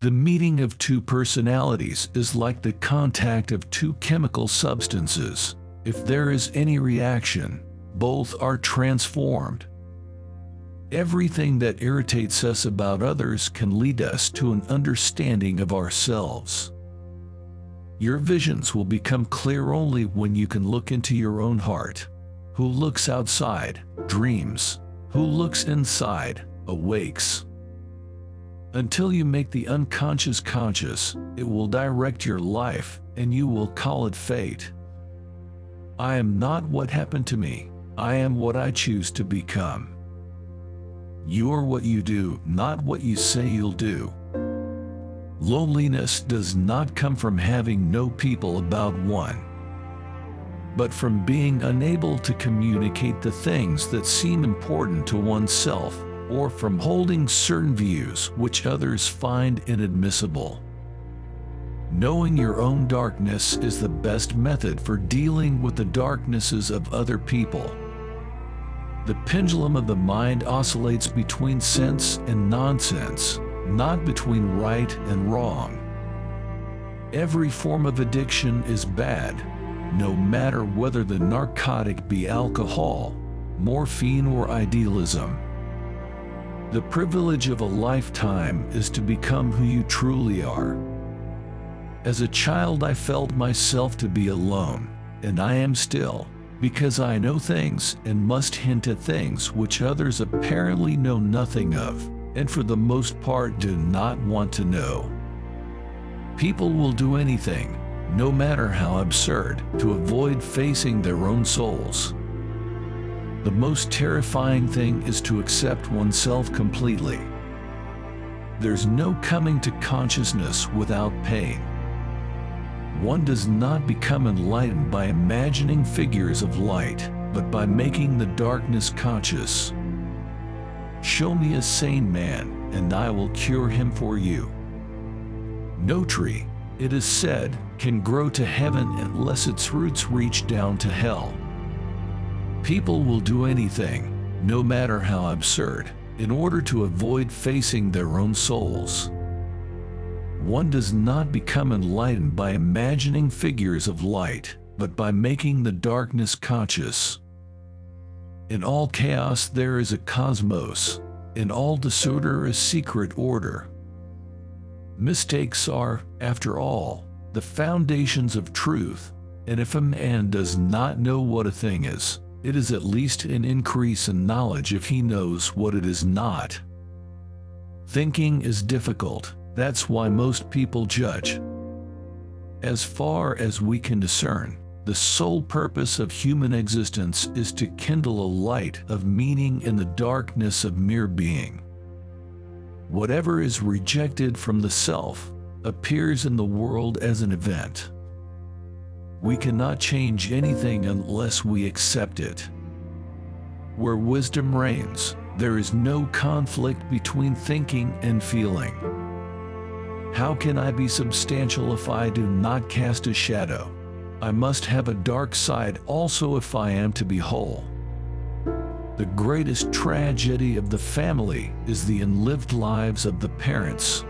The meeting of two personalities is like the contact of two chemical substances. If there is any reaction, both are transformed. Everything that irritates us about others can lead us to an understanding of ourselves. Your visions will become clear only when you can look into your own heart. Who looks outside, dreams. Who looks inside, awakes. Until you make the unconscious conscious, it will direct your life, and you will call it fate. I am not what happened to me. I am what I choose to become. You are what you do, not what you say you'll do. Loneliness does not come from having no people about one, but from being unable to communicate the things that seem important to oneself, or from holding certain views which others find inadmissible. Knowing your own darkness is the best method for dealing with the darknesses of other people. The pendulum of the mind oscillates between sense and nonsense, not between right and wrong. Every form of addiction is bad, no matter whether the narcotic be alcohol, morphine, or idealism. The privilege of a lifetime is to become who you truly are. As a child, I felt myself to be alone, and I am still, because I know things and must hint at things which others apparently know nothing of, and for the most part do not want to know. People will do anything, no matter how absurd, to avoid facing their own souls. The most terrifying thing is to accept oneself completely. There's no coming to consciousness without pain. One does not become enlightened by imagining figures of light, but by making the darkness conscious. Show me a sane man, and I will cure him for you. No tree, it is said, can grow to heaven unless its roots reach down to hell. People will do anything, no matter how absurd, in order to avoid facing their own souls. One does not become enlightened by imagining figures of light, but by making the darkness conscious. In all chaos there is a cosmos, in all disorder a secret order. Mistakes are, after all, the foundations of truth, and if a man does not know what a thing is, it is at least an increase in knowledge if he knows what it is not. Thinking is difficult. That's why most people judge. As far as we can discern, the sole purpose of human existence is to kindle a light of meaning in the darkness of mere being. Whatever is rejected from the self appears in the world as an event. We cannot change anything unless we accept it. Where wisdom reigns, there is no conflict between thinking and feeling. How can I be substantial if I do not cast a shadow? I must have a dark side also if I am to be whole. The greatest tragedy of the family is the unlived lives of the parents.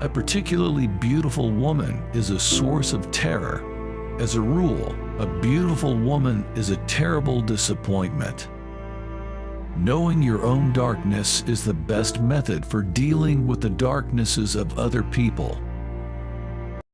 A particularly beautiful woman is a source of terror. As a rule, a beautiful woman is a terrible disappointment. Knowing your own darkness is the best method for dealing with the darknesses of other people.